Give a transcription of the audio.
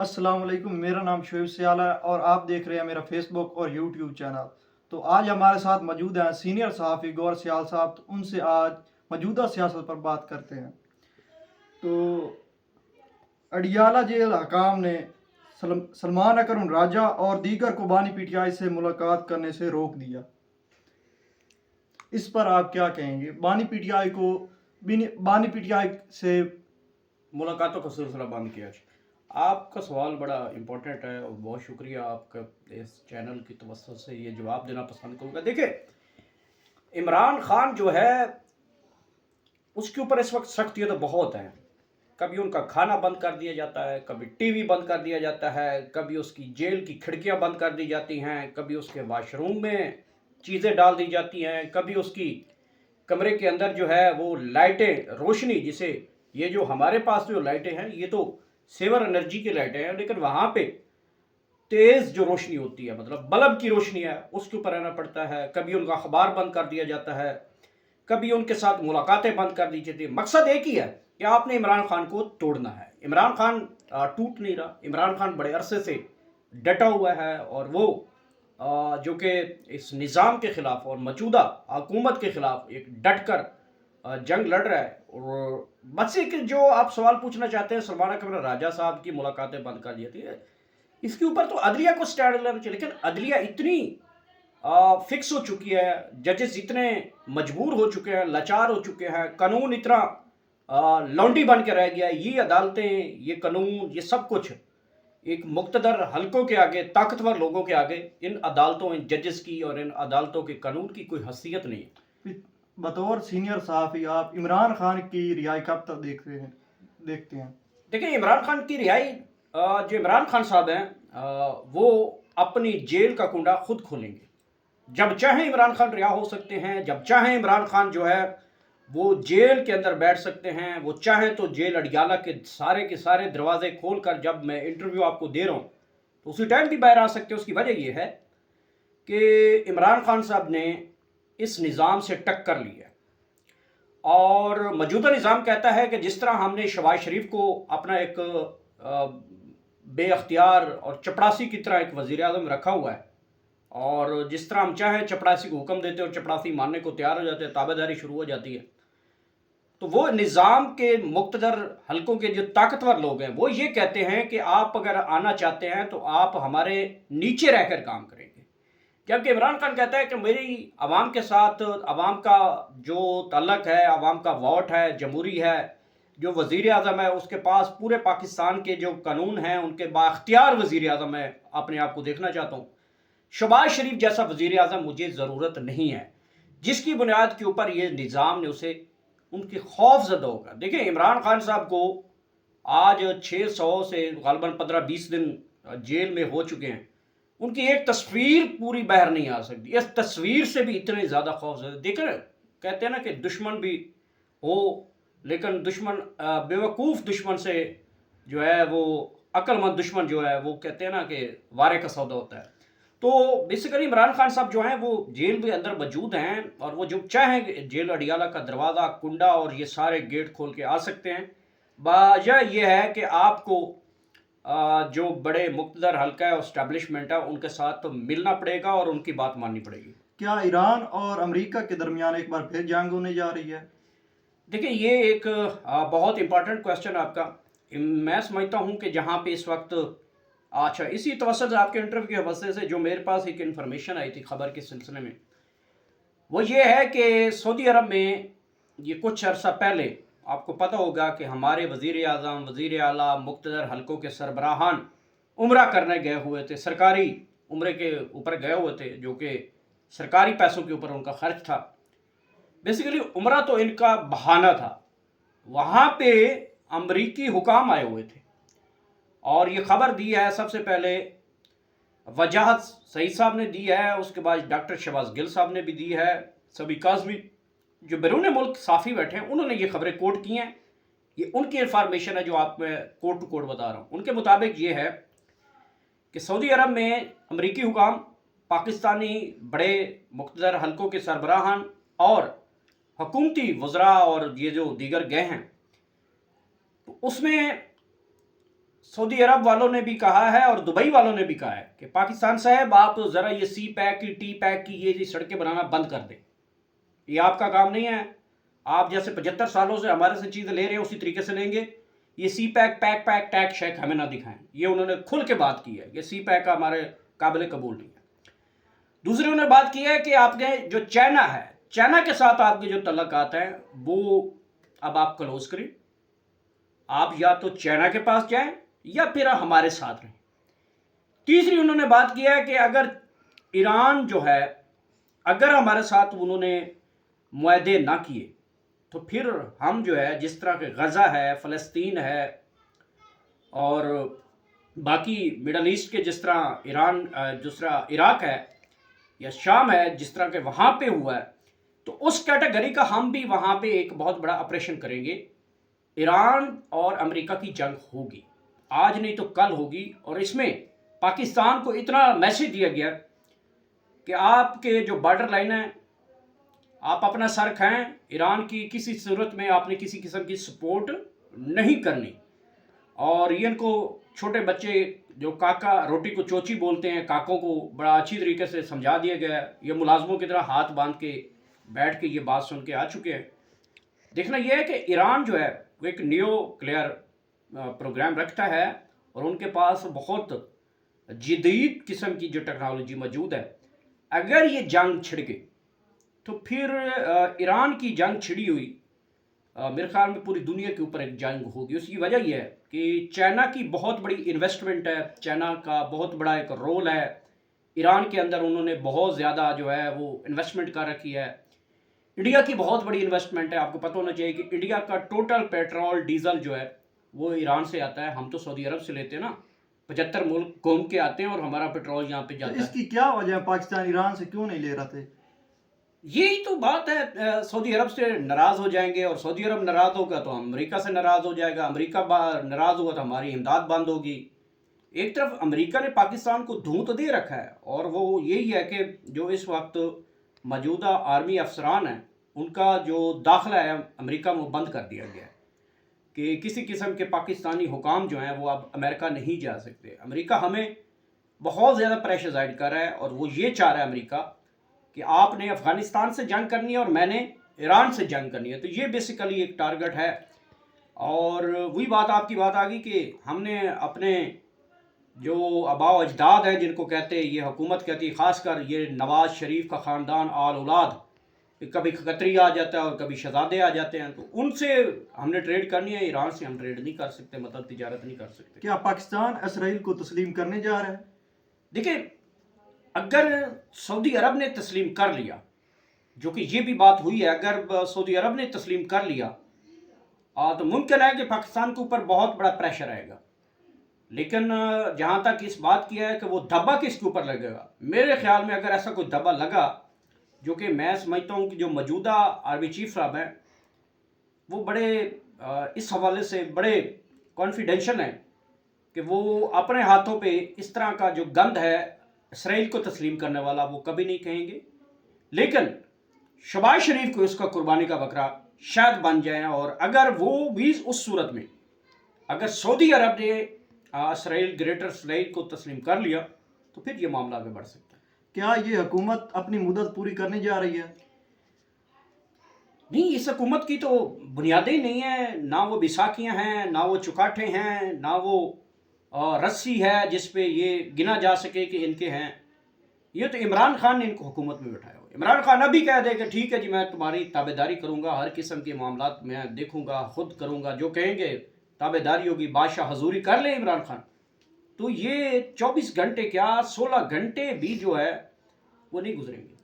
अस्सलाम वालेकुम। मेरा नाम शोएब सियाल है और आप देख रहे हैं मेरा फेसबुक और यूट्यूब चैनल। तो आज हमारे साथ मौजूद हैं सीनियर सहाफ़ी गौहर सियाल साहब। तो उनसे आज मौजूदा सियासत पर बात करते हैं। तो अडियाला जेल हकाम ने सलमान अकरम राजा और दीगर को बानी पीटीआई से मुलाकात करने से रोक दिया। इस पर आप क्या कहेंगे? बानी पीटीआई से मुलाकातों का सिलसिला बंद किया जाए। आपका सवाल बड़ा इम्पोर्टेंट है और बहुत शुक्रिया आपका। इस चैनल की तवज्जो से ये जवाब देना पसंद करूँगा। देखिए, इमरान खान जो है उसके ऊपर इस वक्त सख्तियाँ तो बहुत हैं। कभी उनका खाना बंद कर दिया जाता है, कभी टीवी बंद कर दिया जाता है, कभी उसकी जेल की खिड़कियां बंद कर दी जाती हैं, कभी उसके वाशरूम में चीज़ें डाल दी जाती हैं, कभी उसकी कमरे के अंदर जो है वो लाइटें रोशनी, जिसे ये जो हमारे पास जो लाइटें हैं ये तो सेवर एनर्जी की लाइटें हैं, लेकिन वहाँ पे तेज़ जो रोशनी होती है, मतलब बल्ब की रोशनी है, उसके ऊपर रहना पड़ता है। कभी उनका अखबार बंद कर दिया जाता है, कभी उनके साथ मुलाकातें बंद कर दी जाती है। मकसद एक ही है कि आपने इमरान खान को तोड़ना है। इमरान खान टूट नहीं रहा। इमरान खान बड़े अरसे से डटा हुआ है और वो जो कि इस निज़ाम के ख़िलाफ़ और मौजूदा हुकूमत के ख़िलाफ़ एक डट कर जंग लड़ रहा है। और बस एक जो आप सवाल पूछना चाहते हैं, सलमान अकबर राजा साहब की मुलाकातें बंद कर दी जाती है, इसके ऊपर तो अदलिया को स्टैंड लेना चाहिए। लेकिन अदलिया इतनी फिक्स हो चुकी है, जजेस इतने मजबूर हो चुके हैं, लाचार हो चुके हैं, कानून इतना लौंडी बन के रह गया है। ये अदालतें, ये कानून, ये सब कुछ एक मुक्तदर हलकों के आगे, ताकतवर लोगों के आगे, इन अदालतों, इन जजेस की और इन अदालतों के कानून की कोई हैसियत नहीं है। बतौर सीनियर सहाफ़ी आप इमरान खान की रिहाई कब तक देखते हैं? देखिए, इमरान खान की रिहाई, जो इमरान खान साहब हैं, वो अपनी जेल का कुंडा खुद खोलेंगे। जब चाहें इमरान खान रिहा हो सकते हैं, जब चाहें इमरान खान जो है वो जेल के अंदर बैठ सकते हैं। वो चाहें तो जेल अडियाला के सारे दरवाजे खोल कर, जब मैं इंटरव्यू आपको दे रहा हूँ, तो उसी टाइम भी बाहर आ सकते हैं। उसकी वजह यह है कि इमरान खान साहब ने इस निज़ाम से टक्कर ली है और मौजूदा निज़ाम कहता है कि जिस तरह हमने शहबाज शरीफ को अपना एक बेअख्तियार और चपड़ासी की तरह एक वज़ीर आज़म रखा हुआ है, और जिस तरह हम चाहें चपड़ासी को हुक्म देते और चपड़ासी मानने को तैयार हो जाते हैं, ताबेदारी शुरू हो जाती है। तो वो निज़ाम के मुक़्तदर हलकों के जो ताकतवर लोग हैं, वो ये कहते हैं कि आप अगर आना चाहते हैं तो आप हमारे नीचे रहकर काम करेंगे। जबकि इमरान खान कहता है कि मेरी आवाम के साथ, आवाम का जो तल्लक है, आवाम का वोट है, जमहूरी है, जो वज़ीर आज़म है उसके पास पूरे पाकिस्तान के जो कानून हैं, उनके बाख्तियार वज़ीर आज़म है, अपने आप को देखना चाहता हूँ। शहबाज शरीफ जैसा वज़ीर आज़म मुझे ज़रूरत नहीं है, जिसकी बुनियाद के ऊपर ये निज़ाम ने उसे उनकी खौफ ज़दा होगा। देखिए, इमरान खान साहब को आज 600 से ग़ालिबन 15-20 दिन जेल में हो चुके हैं। उनकी एक तस्वीर पूरी बाहर नहीं आ सकती। इस तस्वीर से भी इतने ज़्यादा खौफ ज़दा। देखिए, कहते हैं ना कि दुश्मन भी हो, लेकिन दुश्मन बेवकूफ़ दुश्मन से जो है वो अक्लमंद दुश्मन जो है वो कहते हैं ना कि वारे का सौदा होता है। तो बेसिकली इमरान खान साहब जो हैं वो जेल के अंदर मौजूद हैं और वो जब चाहें जेल अडियाला का दरवाज़ा, कुंडा और ये सारे गेट खोल के आ सकते हैं। वजह यह है कि आपको जो बड़े मुक़्तदर हल्का है, इस्टेब्लिशमेंट है, उनके साथ तो मिलना पड़ेगा और उनकी बात माननी पड़ेगी। क्या ईरान और अमेरिका के दरमियान एक बार फिर जंग होने जा रही है? देखिए, ये एक बहुत इंपॉर्टेंट क्वेश्चन है आपका। मैं समझता हूँ कि जहाँ पे इस वक्त, अच्छा, इसी तवज्जो से आपके इंटरव्यू के हवाले से जो मेरे पास एक इन्फॉर्मेशन आई थी खबर के सिलसिले में, वो ये है कि सऊदी अरब में ये कुछ अर्सा पहले आपको पता होगा कि हमारे वज़ीर आज़म, वज़ीर आला, मुक़्तदर हलकों के सरबराहान उम्रा करने गए हुए थे, सरकारी उम्रे के ऊपर गए हुए थे, जो कि सरकारी पैसों के ऊपर उनका खर्च था। बेसिकली उम्रा तो इनका बहाना था। वहाँ पे अमरीकी हुकाम आए हुए थे और ये खबर दी है सबसे पहले वजाहत सईद साहब ने दी है, उसके बाद डॉक्टर शहबाज गिल साहब ने भी दी है, सभी काज़मी जो बैरून मुल्क साफ़ी बैठे हैं उन्होंने ये खबरें कोट की हैं। ये उनकी इन्फॉर्मेशन है जो आप मैं कोट टू कोट बता रहा हूँ। उनके मुताबिक ये है कि सऊदी अरब में अमरीकी हुकाम, पाकिस्तानी बड़े मुक़्तदर हलकों के सरबराहान और हुकूमती वज़रा और ये जो दीगर गए हैं, तो उसमें सऊदी अरब वालों ने भी कहा है और दुबई वालों ने भी कहा है कि पाकिस्तान साहब आप ज़रा ये सी पैक की टी पैक की ये सड़कें बनाना बंद कर दें, ये आपका काम नहीं है। आप जैसे 75 सालों से हमारे से चीज़ें ले रहे हैं उसी तरीके से लेंगे। ये सी पैक पैक पैक टैक शैक हमें ना दिखाएं। ये उन्होंने खुल के बात की है, ये सी पैक का हमारे काबिल कबूल नहीं है। दूसरी उन्होंने बात की है कि आपने जो चाइना है, चाइना के साथ आपके जो तल्लुकात हैं वो अब आप क्लोज करें। आप या तो चाइना के पास जाएं या फिर हमारे साथ रहें। तीसरी उन्होंने बात की है कि अगर ईरान जो है, अगर हमारे साथ उन्होंने मुआहदे ना किए तो फिर हम जो है जिस तरह के गज़ा है, फ़लस्तीन है और बाकी मिडल ईस्ट के जिस तरह ईरान, जिस तरह इराक है या शाम है, जिस तरह के वहाँ पे हुआ है, तो उस कैटेगरी का हम भी वहाँ पे एक बहुत बड़ा ऑपरेशन करेंगे। ईरान और अमेरिका की जंग होगी, आज नहीं तो कल होगी। और इसमें पाकिस्तान को इतना मैसेज दिया गया कि आपके जो बॉर्डर लाइन है आप अपना सर खाएं, ईरान की किसी सूरत में आपने किसी किस्म की सपोर्ट नहीं करनी। और ये इनको छोटे बच्चे जो काका रोटी को चोची बोलते हैं, काकों को बड़ा अच्छी तरीके से समझा दिया गया है। ये मुलाजमों की तरह हाथ बांध के बैठ के ये बात सुन के आ चुके हैं। देखना यह है कि ईरान जो है वो एक न्यूक्लियर प्रोग्राम रखता है और उनके पास बहुत जदीद किस्म की जो टेक्नोलॉजी मौजूद है। अगर ये जंग छिड़ गई तो फिर ईरान की जंग छिड़ी हुई मेरे ख्याल में पूरी दुनिया के ऊपर एक जंग होगी। उसकी वजह यह है कि चाइना की बहुत बड़ी इन्वेस्टमेंट है, चाइना का बहुत बड़ा एक रोल है ईरान के अंदर। उन्होंने बहुत ज़्यादा जो है वो इन्वेस्टमेंट कर रखी है। इंडिया की बहुत बड़ी इन्वेस्टमेंट है। आपको पता होना चाहिए कि इंडिया का टोटल पेट्रोल डीजल जो है वो ईरान से आता है। हम तो सऊदी अरब से लेते हैं ना, 75 मुल्क घूम के आते हैं और हमारा पेट्रोल यहाँ पे जाता है। इसकी क्या वजह है, पाकिस्तान ईरान से क्यों नहीं ले रहा थे? यही तो बात है, सऊदी अरब से नाराज़ हो जाएंगे और सऊदी अरब नाराज़ होगा तो अमेरिका से नाराज़ हो जाएगा, अमेरिका नाराज़ होगा तो हमारी इमदाद बंद होगी। एक तरफ अमेरिका ने पाकिस्तान को धूं तो दे रखा है और वो यही है कि जो इस वक्त मौजूदा आर्मी अफसरान हैं उनका जो दाखिला है अमेरिका में बंद कर दिया गया है कि किसी किस्म के पाकिस्तानी हुकाम जो हैं वो अब अमेरिका नहीं जा सकते। अमेरिका हमें बहुत ज़्यादा प्रेशर जाहिर कर रहा है और वो ये चाह रहा है अमेरिका कि आपने अफ़गानिस्तान से जंग करनी है और मैंने ईरान से जंग करनी है। तो ये बेसिकली एक टारगेट है। और वही बात आपकी बात आ गई कि हमने अपने जो आबाओ अजदाद हैं जिनको कहते हैं, ये हुकूमत कहती है, ख़ासकर ये नवाज़ शरीफ का ख़ानदान आल औलाद, कभी खतरी आ जाता है और कभी शहजादे आ जाते हैं, तो उनसे हमने ट्रेड करनी है। ईरान से हम ट्रेड नहीं कर सकते, मतलब तिजारत नहीं कर सकते। क्या पाकिस्तान इसराइल को तस्लीम करने जा रहा है? देखिए, अगर सऊदी अरब ने तस्लीम कर लिया, जो कि ये भी बात हुई है, अगर सऊदी अरब ने तस्लीम कर लिया तो मुमकिन है कि पाकिस्तान के ऊपर बहुत बड़ा प्रेशर आएगा। लेकिन जहाँ तक इस बात की है कि वो धब्बा किसके ऊपर लगेगा, मेरे ख्याल में अगर ऐसा कोई धब्बा लगा, जो कि मैं समझता हूँ कि जो मौजूदा आर्मी चीफ साहब हैं वो बड़े इस हवाले से बड़े कॉन्फिडेंशियल हैं कि वो अपने हाथों पे इस तरह का जो गंद है इसराइल को तस्लीम करने वाला वो कभी नहीं कहेंगे। लेकिन शहबाज शरीफ को इसका कुर्बानी का बकरा शायद बन जाए और अगर वो भी उस सूरत में अगर सऊदी अरब ने इसराइल ग्रेटर इसराइल को तस्लीम कर लिया तो फिर ये मामला आगे बढ़ सकता है। क्या ये हुकूमत अपनी मुद्दत पूरी करने जा रही है? नहीं, इस हुकूमत की तो बुनियादें ही नहीं है, ना वो बैसाखियाँ हैं, ना वो चुकाठे हैं, ना वो रस्सी है जिस पे ये गिना जा सके कि इनके हैं। ये तो इमरान खान ने इनको हुकूमत में बिठाया हुआ। इमरान खान अभी कह दे कि ठीक है जी मैं तुम्हारी ताबेदारी करूँगा, हर किस्म के मामलात मैं देखूँगा, खुद करूँगा, जो कहेंगे ताबेदारी होगी, बादशाह हजूरी कर ले इमरान खान, तो ये 24 घंटे क्या 16 घंटे भी जो है वो नहीं गुजरेंगे।